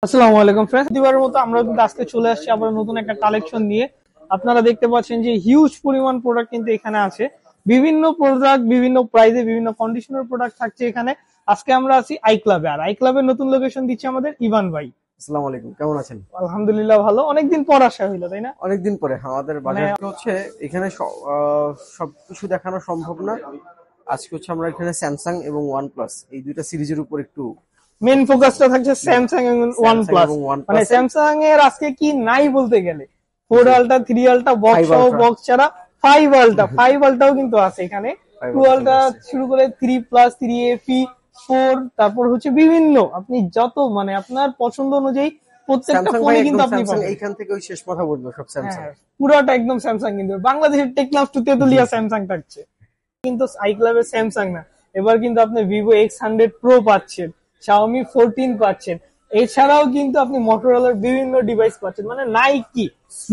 আসসালামু আলাইকুম ফ্রেন্ডস, প্রতিবারের মতো আমরা কিন্তু আজকে চলে আসছি আবার নতুন একটা কালেকশন নিয়ে। আপনারা দেখতে পাচ্ছেন যে হিউজ পরিমাণ প্রোডাক্ট কিন্তু এখানে আছে। বিভিন্ন প্রোডাক্ট বিভিন্ন প্রাইসে বিভিন্ন কন্ডিশনের প্রোডাক্ট থাকছে এখানে। আজকে আমরা আছি আই ক্লাবে, আর আই ক্লাবের নতুন লোকেশন দিচ্ছে আমাদের ইভান ভাই। আসসালামু আলাইকুম, কেমন আছেন? আলহামদুলিল্লাহ ভালো, অনেকদিন পর আসা হইলো তাই না? অনেকদিন পরে আমাদের বাজারটা হচ্ছে এখানে সবকিছু দেখানো সম্ভব না। আজকে হচ্ছে আমরা এখানে স্যামসাং এবং ওয়ানপ্লাস এই দুইটা সিরিজের উপর একটু মেন ফোকাসটা থাকছে স্যামসাং এবং ওয়ানপ্লাস। মানে স্যামসাং এর আজকে কি নাই বলতে গেলে 4 আলট্রা 3 আলট্রা বক্স সহ বক্স ছাড়া 5 আলট্রা 5 আলট্রাও কিন্তু আছে এখানে। 2 আলট্রা শুরু করে 3 প্লাস 3 এফি 4, তারপর হচ্ছে বিভিন্ন আপনি যত মানে আপনার পছন্দ অনুযায়ী প্রত্যেকটা ফোনে কিন্তু আপনি পাবেন। এইখান থেকে ওই শেষ কথা বলবো সব স্যামসাং, পুরোটা একদম স্যামসাং। কিন্তু বাংলাদেশের টেকনাফ টু তেতুলিয়া স্যামসাং থাকছে, কিন্তু আই ক্লাবের স্যামসাং না। এবার কিন্তু আপনি ভিভো X100 প্রো পাচ্ছেন, Xiaomi 14 পাচ্ছেন, এছাড়াও কিন্তু আপনি মোটরোলার বিভিন্ন ডিভাইস পাচ্ছেন। মানে নাইকি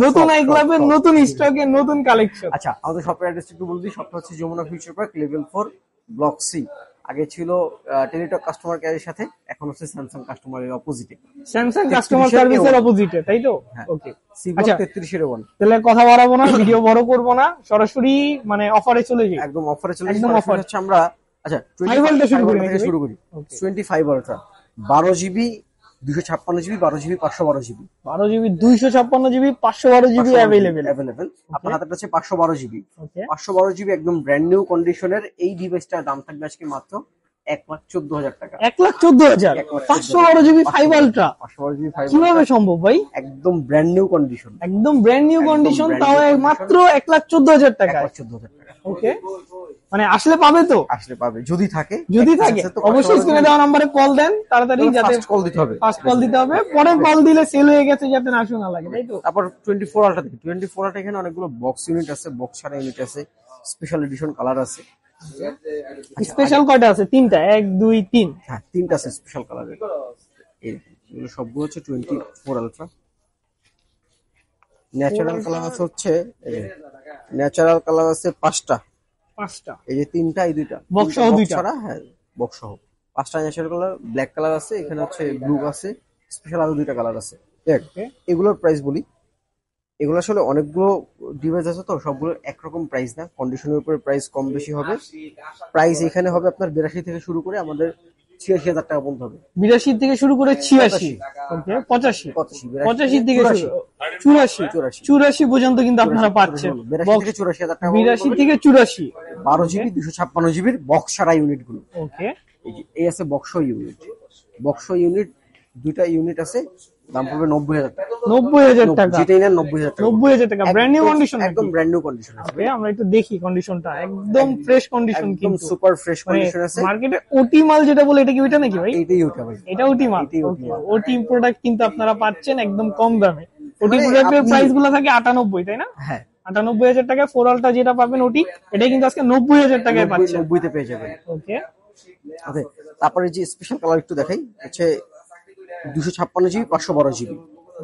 নতুন আই ক্লাবের নতুন স্টকে নতুন কালেকশন। আচ্ছা, আমাদের শপের অ্যাড্রেস একটু বলে দিই। শপটা হচ্ছে Jamuna future park level 4 block C. আগে ছিল টেলিটক কাস্টমার কেয়ারের সাথে, এখন হচ্ছে স্যামসাং কাস্টমারের অপোজিটে, স্যামসাং কাস্টমার সার্ভিসের অপোজিটে, তাই তো? ওকে, আচ্ছা 3301। তাহলে কথা বাড়াবো না, ভিডিও বড় করব না, সরাসরি মানে অফারে চলে যাই। একদম অফারে চলে যাই। অফার হচ্ছে আমরা আচ্ছা 25 থেকে শুরু করি। 25 ultra 12 GB 256 GB 12 GB 512 GB 12 GB 256 GB 512 GB available. আপনার হাতে আছে 512 জিবি। 512 জিবি একদম ব্র্যান্ড নিউ কন্ডিশনের এই ডিভাইসটার দাম থাকবে আজকে মাত্র 1,14,000 টাকা। 1,14,000 512 জিবি 5 আলট্রা 512 জিবি 5 কিভাবে সম্ভব ভাই? একদম ব্র্যান্ড নিউ কন্ডিশন, একদম ব্র্যান্ড নিউ কন্ডিশন, তাও মাত্র 1,14,000 টাকা। 1,14,000 টাকা। ওকে, মানে আসলে পাবে তো? আসলে পাবে যদি থাকে। অবশ্যই স্ক্রিনে দেওয়া নম্বরে কল দেন তাড়াতাড়ি, যাতে ফার্স্ট কল দিতে হবে। ফার্স্ট কল দিতে হবে, পরে কল দিলে সেল হয়ে গেছে যাতে না শোনা লাগে, তাই তো? তারপর 24 আলট্রা দেখি। 24 আলট্রা এখানে অনেকগুলো বক্স ইউনিট আছে, বক্স ছাড়া ইউনিট আছে, স্পেশাল এডিশন কালার আছে। স্পেশাল কয়টা আছে? 3টা, 1 2 3। হ্যাঁ 3টা আছে স্পেশাল কালারের। এগুলো সবগুলো হচ্ছে 24 আলট্রা। ন্যাচারাল কালার আছে হচ্ছে ন্যাচারাল কালার আছে 5টা। এই যে 3টা, এই 2টা বক্স সহ 2টা। হ্যাঁ বক্স সহ 5টা ন্যাচারাল কালার। ব্ল্যাক কালার আছে, এখানে হচ্ছে ব্লু আছে, স্পেশাল আরো 2টা কালার আছে। দেখ এগুলোর প্রাইস বলি। এগুলো আসলে অনেকগুলো ডিভাইস আছে তো সবগুলো একরকম প্রাইস না, কন্ডিশনের উপরে প্রাইস কম বেশি হবে। প্রাইস এখানে হবে আপনার 82 থেকে শুরু করে আমাদের 86,000 টাকা পর্যন্ত হবে। 82 থেকে শুরু করে 86, ওকে 85 থেকে 84 পর্যন্ত কিন্তু আপনারা পাচ্ছেন। 82 থেকে 84,000 টাকা। 82 থেকে 84 12 জিবি 256 জিবির বক্স ছাড়া ইউনিট গুলো। ওকে, এই আছে বক্স ইউনিট। বক্স ইউনিট 2টা ইউনিট আছে, দাম পড়বে 90,000 টাকা। 90,000 টাকা, যেটাই নেন 90,000 টাকা। 90,000 টাকা ব্র্যান্ড নিউ কন্ডিশন, একদম ব্র্যান্ড নিউ কন্ডিশন আছে। ওকে, আমরা একটু দেখি কন্ডিশনটা, একদম ফ্রেশ কন্ডিশন, কিন্তু সুপার ফ্রেশ কন্ডিশন আছে। মার্কেটে ওটি মাল যেটা বলে, এটা কি ওইটা নাকি ভাই? এইটাই ওটা ভাই, এটা ওটি মাল। ওটি প্রোডাক্ট কিন্তু আপনারা পাচ্ছেন একদম কম দামে। ওটি প্রোডাক্টের প্রাইস গুলো থাকে 98, তাই না? হ্যাঁ 98,000 টাকায় 4 আলট্রা যেটা পাবেন ওটি, এটা কিন্তু আজকে 90,000 টাকায় পাচ্ছেন। 90 তে পেয়ে যাবেন। ওকে, আচ্ছা তারপরে যে স্পেশাল কালার একটু দেখাই, হচ্ছে 256 জিবি 512 জিবি।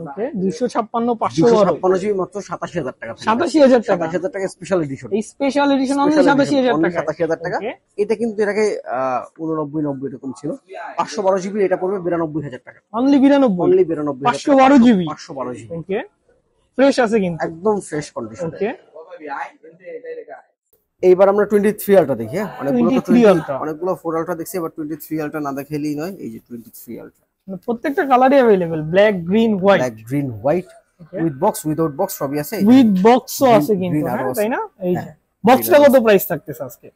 ওকে, 256 জিবি মাত্র 87,000 টাকা। 87,000 টাকা, 87,000 টাকা স্পেশাল এডিশন। এই স্পেশাল এডিশন অনলি 87,000 টাকা। 87,000 টাকা। এটা কিন্তু এর আগে 89 90 এরকম ছিল। 512 জিবি এটা পড়বে 92,000 টাকা। Only 92, 512 GB. 512 জিবি। ওকে, ফ্রেশ আছে কিন্তু, একদম ফ্রেশ কন্ডিশন। ওকে, এইবার আমরা 23 আলট্রা দেখি। অনেকগুলো 4 আলট্রা দেখছি, এবার 23 আলট্রা না দেখাইলেই নয়। এই যে 23 আলট্রা প্রত্যেকটা কালারই available, black green white, with box without box সবই আছে। উইথ বক্সও আছে কিন্তু, তাই না? এই যে বক্সটা কত প্রাইস থাকতেছে আজকে?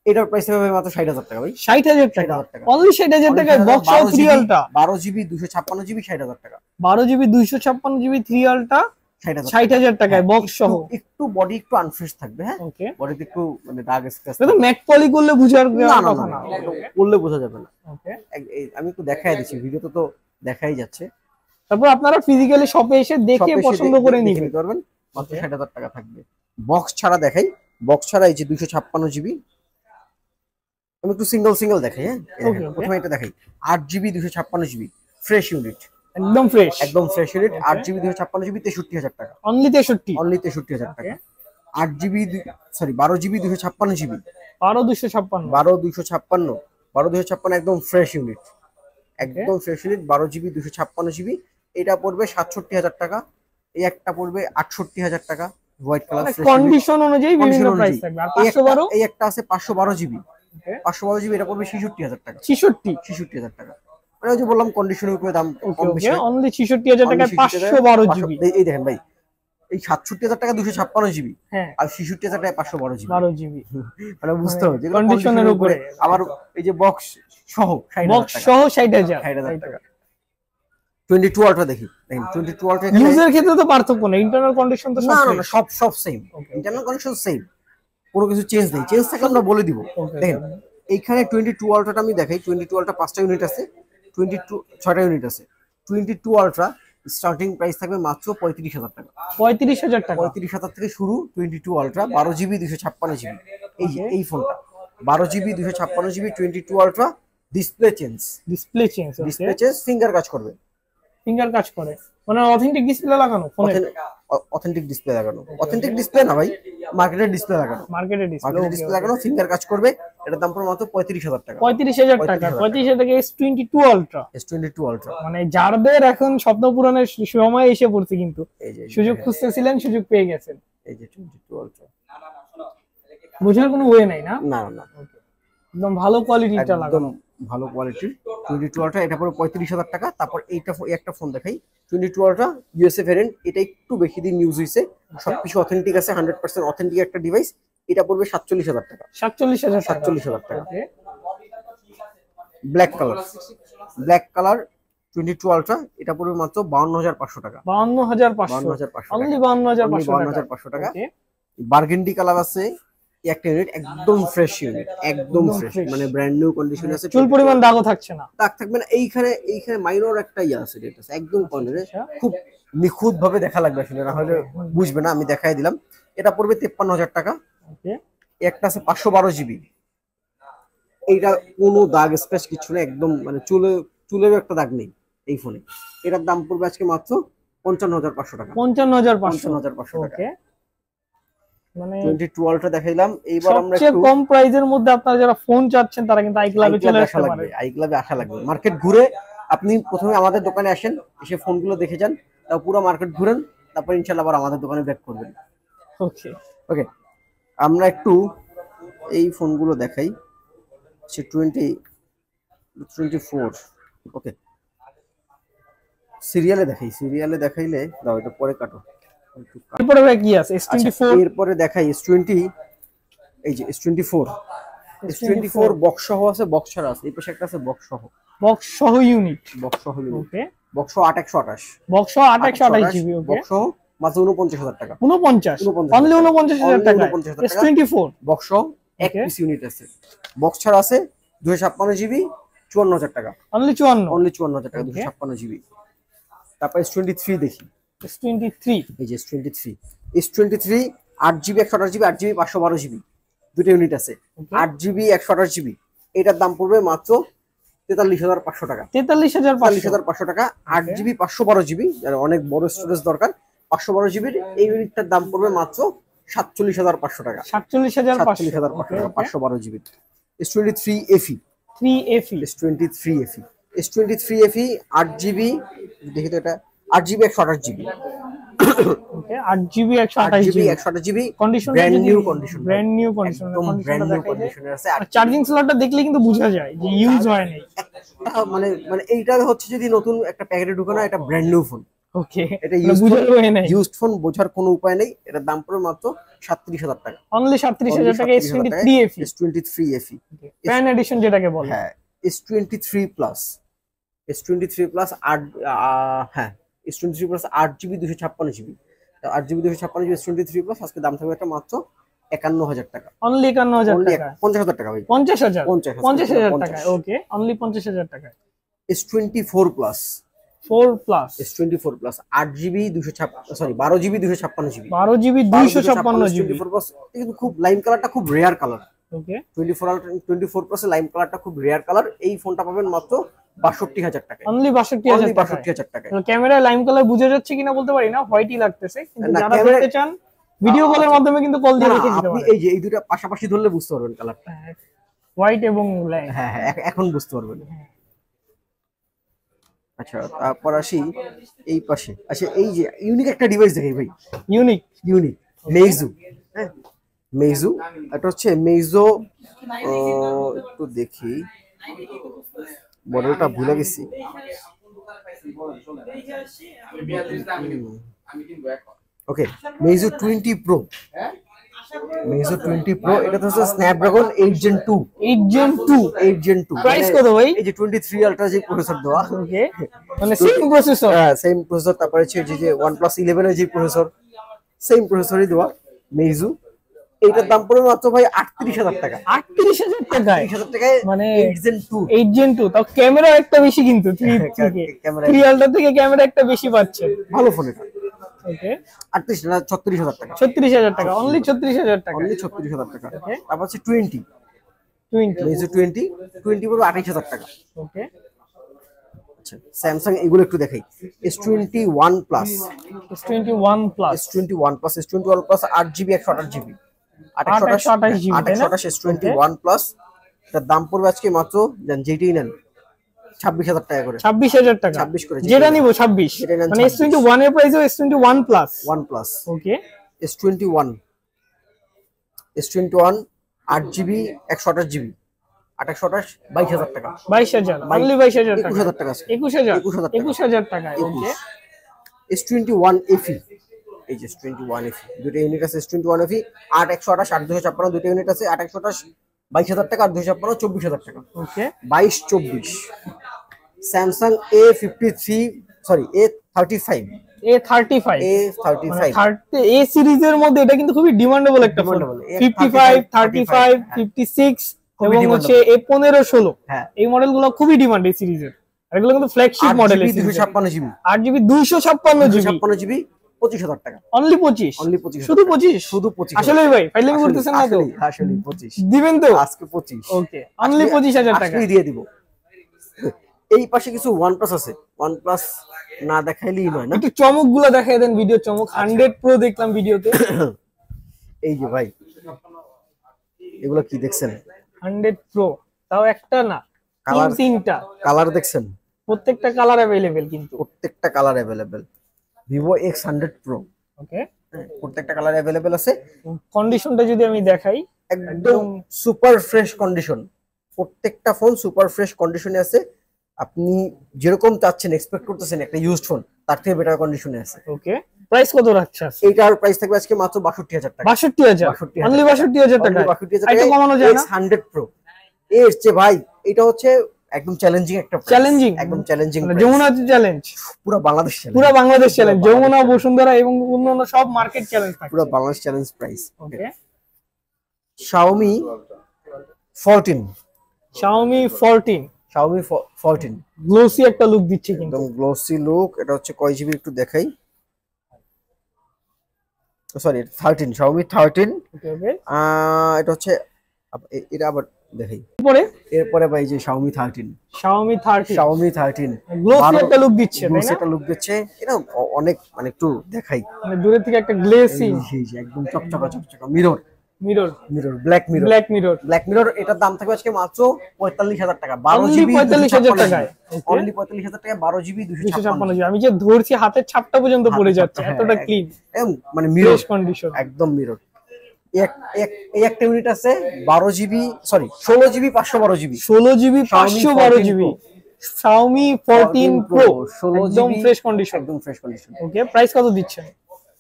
এটার প্রাইস হবে মাত্র 60,000 টাকা ভাই। 60,000 টাকা, অনলি 60,000 টাকায় বক্স সহ 3 আলট্রা 12 জিবি 256 জিবি 60,000 টাকা। 12 জিবি 256 জিবি 3 আলট্রা 60,000 টাকায় বক্স সহ। একটু বডি একটু আনফ্রেশ থাকবে। হ্যাঁ ওকে, বডিতে একটু মানে দাগ স্ক্র্যাচ, এটা ম্যাট পলি করলে বুঝার কথা না, করলে বোঝা যাবে না। ওকে, আমি একটু দেখাই দিচ্ছি, ভিডিওতে তো দেখাই যাচ্ছে। তারপর আপনারা ফিজিক্যালি শপে এসে দেখে পছন্দ করে নিতে পারবেন। মাত্র 60,000 টাকা থাকবে। বক্স ছাড়া দেখাই, বক্স ছাড়া এই যে 256 জিবি। আমি একটু সিঙ্গেল দেখাই। হ্যাঁ প্রথমে এটা দেখাই। 8 জিবি 256 জিবি ফ্রেশ ইউনিট, একদম ফ্রেশ ইউনিট। 8 জিবি 256 জিবি 63,000 টাকা। অনলি 63,000 টাকা। 8 জিবি 12 জিবি 256 জিবি 12,256 12,256 একদম ফ্রেশ ইউনিট। একদম ফ্রেশ ইউনিট 12GB 256GB। এটা পড়বে 67,000 টাকা। এই একটা পড়বে 68,000 টাকা হোয়াইট কালার। কন্ডিশন অনুযায়ী বিভিন্ন প্রাইস থাকবে। আর 512 এই একটা আছে 512GB। 512GB এটা পড়বে 66,000 টাকা। 66,000 টাকা। মানে ওই যে বললাম কন্ডিশনের উপরে দাম কম বেশি। অনলি 66,000 টাকায় 512GB। এই দেখেন ভাই, এই 67,000 টাকা 256GB, আর 66,000 টাকা 512GB। মানে বুঝতে হবে যে কন্ডিশনের উপরে। আবার এই যে বক্স সহ 60,000 টাকা। 22 আলট্রা দেখি, দেখেন 22 আলট্রা ইউজের ক্ষেত্রে তো পার্থক্য নেই, ইন্টারনাল কন্ডিশন তো না সব সেম। ইন্টারনাল কন্ডিশন সেম, কোনো কিছু চেঞ্জ নেই। চেঞ্জ থাকলে আমরা বলে দিব। দেখেন এইখানে 22 আলট্রাটা আমি দেখাই। 22 আলট্রা 5টা ইউনিট আছে, 6টা ইউনিট আছে। 22 আলট্রা স্টার্টিং প্রাইস থাকবে মাত্র 35,000 টাকা। 35,000 টাকা, 35,000 থেকে শুরু 22 আলট্রা 12GB 256GB। এই যে এই ফোনটা 12GB 256GB 22 ultra. Display change, finger কাজ করবে, ফিঙ্গার কাজ করে, মানে অথেন্টিক ডিসপ্লে লাগানো ফোনে। অথেন্টিক ডিসপ্লে লাগানো, অথেন্টিক ডিসপ্লে না ভাই, মার্কেটের ডিসপ্লে লাগানো, মার্কেটের ডিসপ্লে লাগানো, ফিঙ্গার কাজ করবে। এটার দাম পড়বে মাত্র 35,000 টাকা। 35,000 টাকা। 35,000 টাকা S22 আলট্রা। S22 আলট্রা মানে যাদের এখন স্বপ্ন পূরণের সময় এসে পড়ছে, কিন্তু সুযোগ খুঁজতেছিলেন, সুযোগ পেয়ে গেছেন। এই যে 22 আলট্রা, বোঝার কোনো ওয়ে নাই না? না না, একদম ভালো কোয়ালিটিটা লাগানো, ভালো কোয়ালিটির 22 আলট্রা। এটা পড়বে 35,000 টাকা। তারপর এইটা একটা ফোন দেখাই, 22 আলট্রা ইউএসএ ভ্যারিয়েন্ট। এটা একটু বেশি দিন ইউজ হইছে, সবকিছু অথেন্টিক আছে, 100% অথেন্টিক একটা ডিভাইস। এটা পড়বে 47,000 টাকা। 47,000 টাকা। Black colour 22 ultra. এটা পড়বে মাত্র 52,500 টাকা। 52,500 অনলি 52,500 টাকা। বার্গেন্ডি কালার আছে একটা ইউনিট, একদম ফ্রেশ ইউনিট, একদম ফ্রেশ, মানে ব্র্যান্ড নিউ কন্ডিশন আছে। চুল পরিমাণ দাগও থাকছে না, দাগ থাকবে না। এইখানে মাইনর একটা আছে, এটা একদম কর্নারে, খুব নিখুঁত ভাবে দেখা লাগবে আসলে, না হলে বুঝবে না। আমি দেখাই দিলাম। এটা পড়বে 53,000 টাকা। একটা আছে 512GB। এইটা কোনো দাগ স্পেস কিছু না, একদম মানে চুলেরও একটা দাগ নেই এই ফোনে। এটার দাম পড়বে আজকে মাত্র 55,500 টাকা। 55,500 টাকা। মানে 22 আলট্রা দেখাইলাম। এইবার আমরা সবচেয়ে কম প্রাইজের মধ্যে আপনারা যারা ফোন চাচ্ছেন, তারা কিন্তু আইক্লাবে চলে আসতে পারে। আইক্লাবে আসা লাগবে। মার্কেট ঘুরে আপনি প্রথমে আমাদের দোকানে আসেন, এসে ফোনগুলো দেখে যান, তারপর পুরো মার্কেট ঘুরেন, তারপর ইনশাআল্লাহ আবার আমাদের দোকানে ব্যাক করবেন। ওকে, আমরা একটু এই ফোনগুলো দেখাই। 24। ওকে, সিরিয়ালে দেখাইলে দাও, এটা পরে কাটো। এরপরে ভাই কি আছে? S24। এরপরে দেখাই S20। এই যে S24 বক্স সহ আছে, বক্স ছাড়া আছে। এই পাশে একটা আছে বক্স সহ ইউনিট। ওকে, বক্স সহ 828। বক্স সহ 828GB। ওকে, বক্স সহ মাত্র 49,000 টাকা। 49 অনলি 49,000 টাকা। S24 বক্স সহ এক পিস ইউনিট আছে। বক্স ছাড়া আছে 256GB 54,000 টাকা। অনলি 54,000 টাকা 256GB। তারপর S23 দেখি। S23, এই যে S23 8GB 128GB 8GB 512GB দুটো ইউনিট আছে। 8GB 128GB এটার দাম পড়বে মাত্র 43,500 টাকা। 43,500 টাকা। 8GB 512GB, যার অনেক বড় স্টোরেজ দরকার, 512GB এই ইউনিটটার দাম পড়বে মাত্র 47,500 টাকা। 47,500 টাকা 512GB। S23 FE। S23 FE 8GB, দেখি তো, এটা 8GB 128GB। ওকে, 8GB 128GB condition brand new condition আছে। আর চার্জিং স্লটটা দেখলে কিন্তু বোঝা যায় যে ইউজ হয় নাই। মানে এইটা হচ্ছে যদি নতুন একটা প্যাকেটে ঢুকানো, এটা ব্র্যান্ড নিউ ফোন। ওকে, এটা ইউজড ফোন, বোঝার কোনো উপায় নেই। এটার দাম পড়বে মাত্র 37,000 টাকা। অনলি 37,000 টাকা। S23 FE প্যান এডিশন যেটাকে বলে। হ্যাঁ, S23 প্লাস 8, হ্যাঁ S23 plus 8GB 256GB। 8GB 256GB S23 plus আজকে দাম থাকবে একটা মাত্র 51,000 টাকা। অনলি 51,000 টাকা। 50,000 টাকা ভাই। 50,000 টাকা। ওকে, অনলি 50,000 টাকা। S24 plus 8GB 12GB 256GB। 12GB 256GB কিন্তু খুব লাইম কালারটা খুব রেয়ার কালার। ওকে, 24 প্লাস লাইম কালারটা খুব রেয়ার কালার। এই ফোনটা পাবেন মাত্র 62,000 টাকা। অনলি 62,000 টাকা। ক্যামেরায় লাইম কালার বোঝা যাচ্ছে কিনা বলতে পারি না, হোয়াইটই লাগতেছে, কিন্তু যারা দেখতে চান ভিডিও কলের মাধ্যমে কিন্তু কল দিয়ে দেখে দিতে পারেন। এই যে এই দুটো পাশাপাশি ধরলে বুঝতে পারবেন কালারটা, হোয়াইট এবং লাইম। হ্যাঁ, এখন বুঝতে পারবেন। আচ্ছা তারপর আসি এই পাশে। আচ্ছা এই যে ইউনিক একটা ডিভাইস দেখাই ভাই, ইউনিক। ইউনিক মেইজু। হ্যাঁ মেইজু, এটা হচ্ছে মেইজো, একটু দেখি মডেলটা ভুলে গেছি। ওকে মেইজো 20 প্রো, মেইজো 20 প্রো, এটা তো হচ্ছে স্ন্যাপড্রাগন 8 Gen 2, 8 Gen 2। প্রাইস কত ভাই? এই যে 23 আলট্রা যে প্রসেসর দেওয়া, ওকে, মানে সেম প্রসেসর। হ্যাঁ সেম প্রসেসর। তারপরে হচ্ছে যে OnePlus 11 এর যে প্রসেসর, সেম প্রসেসরই দেওয়া মেইজু। এইটার দাম পড়বে মাত্র ভাই 38,000 টাকা। 38,000 টাকায়? 38,000 টাকায় মানে 8 Gen 2, 8 Gen 2, তাও ক্যামেরা একটা বেশি, কিন্তু 3 থেকে ক্যামেরা 3 আলট্রা থেকে ক্যামেরা একটা বেশি পাচ্ছেন। ভালো ফোন এটা। ওকে, 38 না 36,000 টাকা, 36,000 টাকা, অনলি 36,000 টাকা। অনলি 36,000 টাকা। তারপর হচ্ছে 20 20। মেইজু 20 পড়বে 28,000 টাকা। ওকে, আচ্ছা স্যামসাং এগুলো একটু দেখাই। S21 plus, S21 plus, S21 plus, S21 plus 8GB 128GB, 828GB, তাই না? 828 S21 প্লাস। এটার দাম পড়বে আজকে মাত্র যেটাই নেন 26,000 টাকা করে। 26,000 টাকা, 26 করে যেটা নিব 26, যেটা নেন মানে 26। S21 এর প্রাইসও S21 প্লাস। OnePlus ওকে, S21, S21 8GB 128GB, 828 22,000 টাকা, 22,000, অনলি 22,000 টাকা, 21,000 টাকা আছে। 21,000, 21,000 টাকা। 21,000 টাকায়। ওকে, S21 FE, এই যে S21 FE দুটো ইউনিট আছে। S21 FE 8 128 8 256 দুটো ইউনিট আছে। 8 128 22,000 টাকা, আর 256 24,000 টাকা। ওকে, 22 24। Samsung A53, sorry A35, A35, মানে A35 এ সিরিজের মধ্যে এটা কিন্তু খুবই ডিমান্ডেবল একটা ফোন। Demandable, 55, 35, 56 এবং হচ্ছে A15 16, হ্যাঁ এই মডেলগুলো খুবই ডিমান্ড এই সিরিজের। আর এগুলো কিন্তু flagship model. 256GB, 8GB 256GB, 256GB 25,000 টাকা, অনলি 25, অনলি 25, শুধু 25, শুধু 25। আসলে ভাই ফাইলিং করতেছেন না তো? আসলে 25 দিবেন তো আজকে 25। ওকে, অনলি 25,000 টাকা আজকেই দিয়ে দিব। এই পাশে কিছু OnePlus আছে, OnePlus না দেখাইলেই নয় না। একটু চমক গুলো দেখাই দেন, ভিডিও চমক। 100 প্রো দেখলাম ভিডিওতে। এই যে ভাই এগুলো কি দেখছেন? 100 প্রো, তাও একটা না, কালার, তিনটা, কালার দেখছেন? প্রত্যেকটা কালার अवेलेबल কিন্তু। প্রত্যেকটা colour available. Vivo X100 Pro, ওকে, প্রত্যেকটা কালার अवेलेबल আছে। কন্ডিশনটা যদি আমি দেখাই, একদম সুপার ফ্রেশ কন্ডিশন, প্রত্যেকটা ফোন সুপার ফ্রেশ কন্ডিশনে আছে। আপনি যেরকম চাচ্ছেন, এক্সপেক্ট করতেছেন একটা ইউজড ফোন, তার থেকে বেটার কন্ডিশনে আছে। ওকে, প্রাইস কত রাখছেন? এইটার প্রাইস থাকবে আজকে মাত্র 62,000 টাকা। 62,000, অনলি 62,000 টাকা। 62,000 এটা টাকা কমানো যায় না? X100 Pro এর চেয়ে ভাই এটা হচ্ছে একদম চ্যালেঞ্জিং একটা price, চ্যালেঞ্জিং, একদম চ্যালেঞ্জিং, যমুনা চ্যালেঞ্জ, পুরো বাংলাদেশ চ্যালেঞ্জ, পুরো বাংলাদেশ চ্যালেঞ্জ, যমুনা, বসুন্ধরা এবং অন্যান্য সব মার্কেট চ্যালেঞ্জ থাকে। পুরো বাংলাদেশ চ্যালেঞ্জ প্রাইস। ওকে, Xiaomi 14, Xiaomi 14, Xiaomi 14 গ্লোসি একটা লুক দিচ্ছে কিন্তু। একদম গ্লোসি লুক। এটা হচ্ছে কয় জিবি একটু দেখাই, সরি 13, Xiaomi 13। ওকে, ওকে, এটা হচ্ছে এটা আবার দেখাই। এরপরে ভাই যে Xiaomi 13, Xiaomi 30, Xiaomi 13 গ্লোসি একটা লুক দিচ্ছে, তাই গ্লোসি না? একটা লুক দিচ্ছে। এটা অনেক মানে একটু দেখাই, মানে দূরে থেকে একটা গ্লেসি এই যে একদম চকচকা চকচকা mirror, mirror, mirror black mirror, black mirror, black mirror. এটার দাম থাকবে আজকে মাত্র 45,000 টাকা, 12 অনলি জিবি 45,000 টাকায়। অনলি 45,000 টাকা, 12 জিবি 256। 256, আমি যে ধরছি হাতের ছাপটা পর্যন্ত পড়ে যাচ্ছে, হ্যাঁ, এতটা ক্লিন, মানে মিরর ফ্রেশ কন্ডিশন। একদম মিরর। এই একটা ইউনিট আছে 12 GB, sorry 16 GB 512 GB, 16 GB 512 GB, Xiaomi 14 Pro, 16 একদম জিবি ফ্রেশ কন্ডিশন। একদম ফ্রেশ কন্ডিশন। ওকে, প্রাইস কত দিচ্ছেন?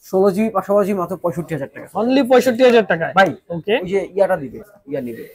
16 জিবি 512 জিবি মাত্র 65,000 টাকা। অনলি 65,000 টাকায় ভাই ওকে, ওই যে ইয়াটা দিবে, ইয়া নিবে